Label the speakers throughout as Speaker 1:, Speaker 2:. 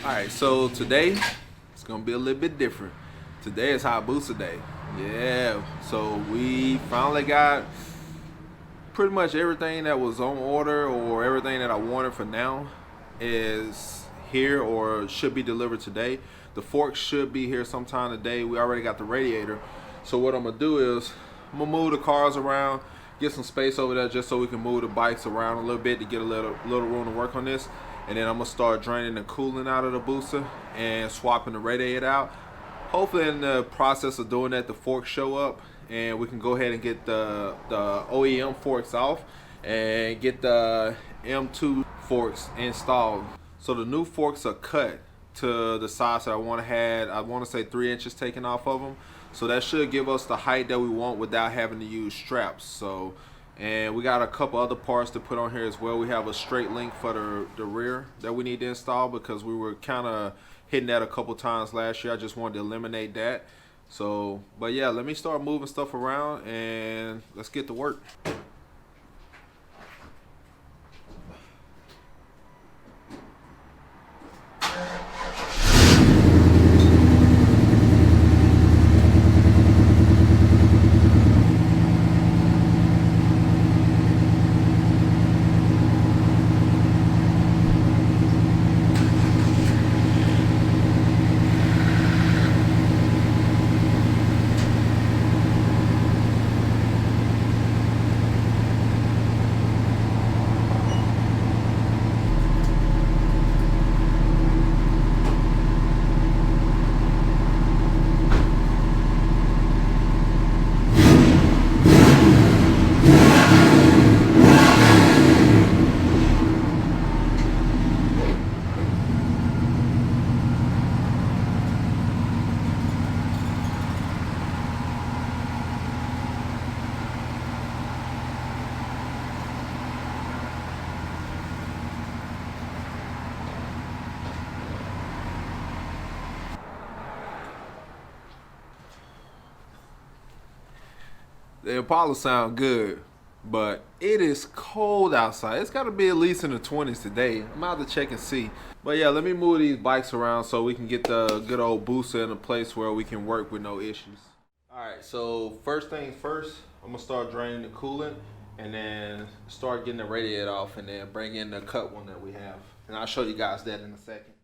Speaker 1: Alright, so today it's gonna be a little bit different. Today is Hayabusa Day. Yeah, so we finally got pretty much everything that was on order or everything that I wanted for now is here or should be delivered today. The forks should be here sometime today. We already got the radiator. So what I'm gonna do is I'm gonna move the cars around, get some space over there just so we can move the bikes around a little bit to get a little room to work on this. And then I'm gonna start draining the coolant out of the booster and swapping the radiator out. Hopefully in the process of doing that, the forks show up and we can go ahead and get the OEM forks off and get the M2 forks installed. So the new forks are cut to the size that I want to say 3 inches taken off of them. So that should give us the height that we want without having to use straps. So, and we got a couple other parts to put on here as well. We have a straight link for the rear that we need to install because we were kind of hitting that a couple times last year. I just wanted to eliminate that. So, but yeah, let me start moving stuff around and let's get to work. The Impala sound good, but it is cold outside. It's got to be at least in the 20s today. I'm out to check and see. But yeah, let me move these bikes around so we can get the good old booster in a place where we can work with no issues. Alright, so first things first, I'm going to start draining the coolant and then start getting the radiator off and then bring in the cut one that we have. And I'll show you guys that in a second.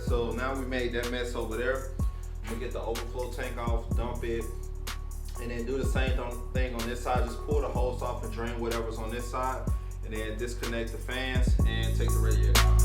Speaker 1: So now we made that mess over there. I'm gonna get the overflow tank off, dump it, and then do the same thing on this side. Just pull the hose off and drain whatever's on this side, and then disconnect the fans and take the radiator out.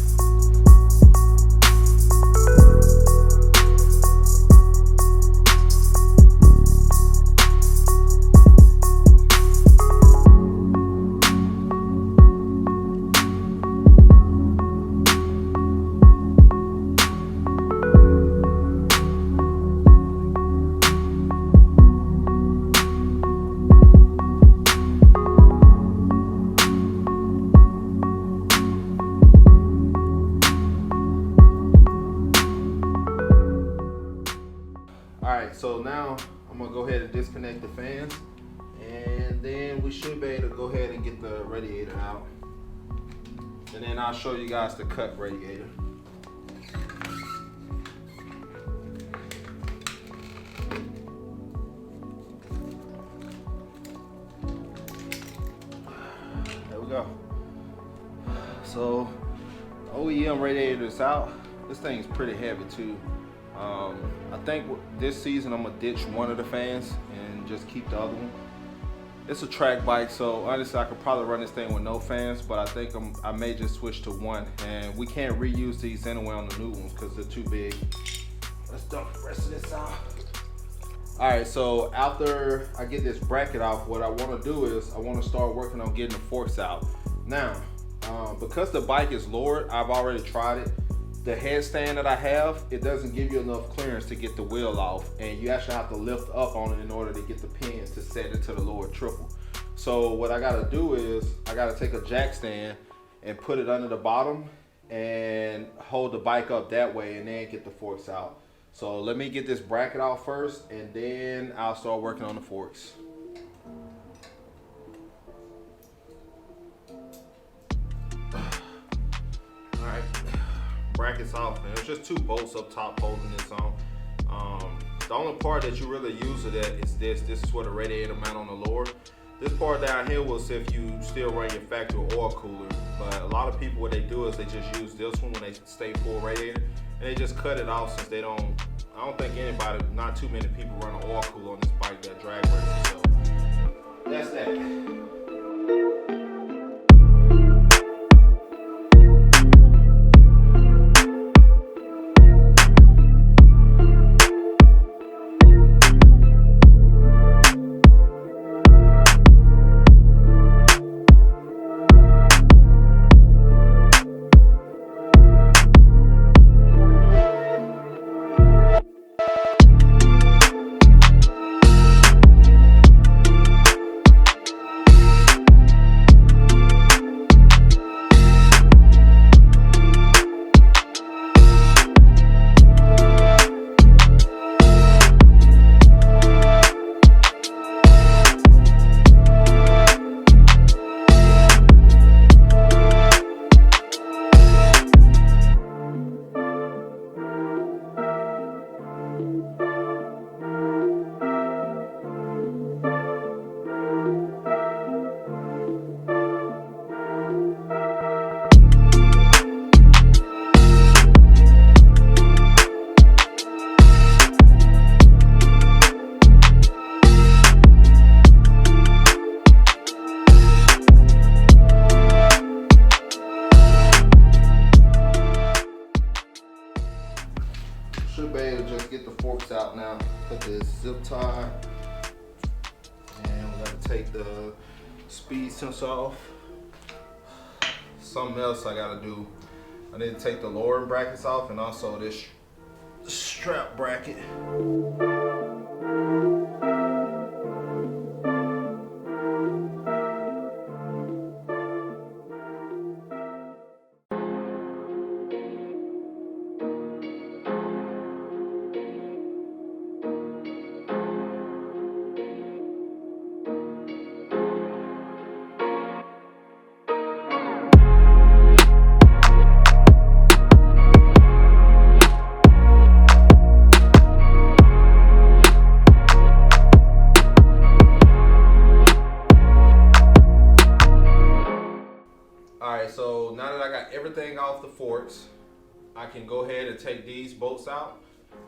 Speaker 1: Alright, so now I'm going to go ahead and disconnect the fans and then we should be able to go ahead and get the radiator out. And then I'll show you guys the cut radiator. There we go. So OEM radiator is out. This thing's pretty heavy too. I think this season I'm gonna ditch one of the fans and just keep the other one. It's a track bike, so honestly I could probably run this thing with no fans, but I think I may just switch to one, and we can't reuse these anyway on the new ones because they're too big. Let's dump the rest of this out. All right, so after I get this bracket off, what I want to do is I want to start working on getting the forks out. Now, because the bike is lowered, I've already tried it. The headstand that I have, it doesn't give you enough clearance to get the wheel off, and you actually have to lift up on it in order to get the pins to set it to the lower triple. So what I gotta do is I gotta take a jack stand and put it under the bottom and hold the bike up that way and then get the forks out. So let me get this bracket out first and then I'll start working on the forks. Alright, bracket's off, man. There's just 2 bolts up top holding this on. The only part that you really use it at is this. This is where the radiator mount on the lower. This part down here was if you still run your factory oil cooler, but a lot of people, what they do is they just use this one when they stay full radiator, and they just cut it off since they don't, I don't think anybody, not too many people run an oil cooler on this bike that drag races, so that's that. Should be able to just get the forks out now. Put this zip tie, and we're gonna take the speed sensor off. Something else I gotta do. I need to take the lowering brackets off and also this strap bracket. So now that I got everything off the forks, I can go ahead and take these bolts out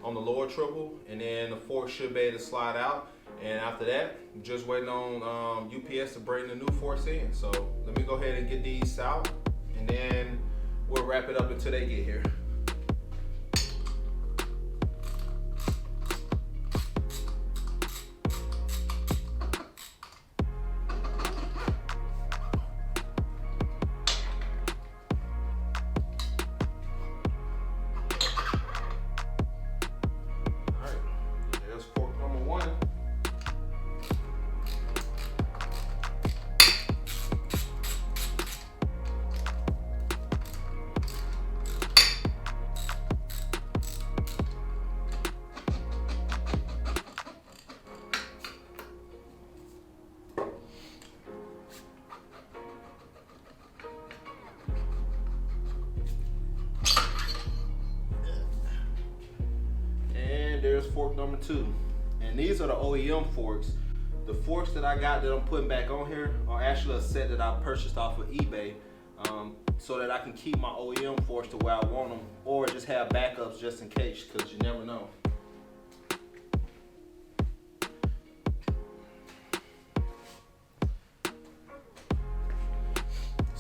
Speaker 1: on the lower triple, and then the forks should be able to slide out. And after that, I'm just waiting on UPS to bring the new forks in. So let me go ahead and get these out, and then we'll wrap it up until they get here. There's fork number 2, and these are the OEM forks. The forks that I got that I'm putting back on here are actually a set that I purchased off of eBay, so that I can keep my OEM forks to where I want them, or just have backups just in case, because you never know.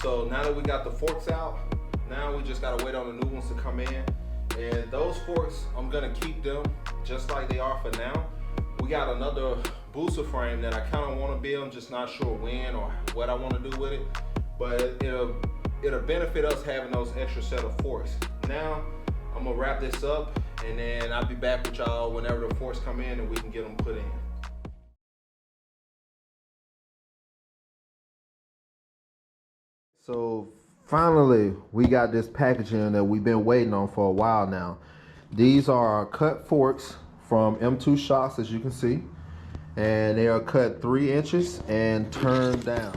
Speaker 1: So now that we got the forks out, now we just gotta wait on the new ones to come in. And those forks, I'm gonna keep them just like they are for now. we got another booster frame that I kind of want to build. I'm just not sure when or what I want to do with it, but it'll benefit us having those extra set of forks. Now I'm gonna wrap this up, and then I'll be back with y'all whenever the forks come in and we can get them put in. So finally, we got this packaging that we've been waiting on for a while now. These are our cut forks from M2 Shots, as you can see, and they are cut 3 inches and turned down.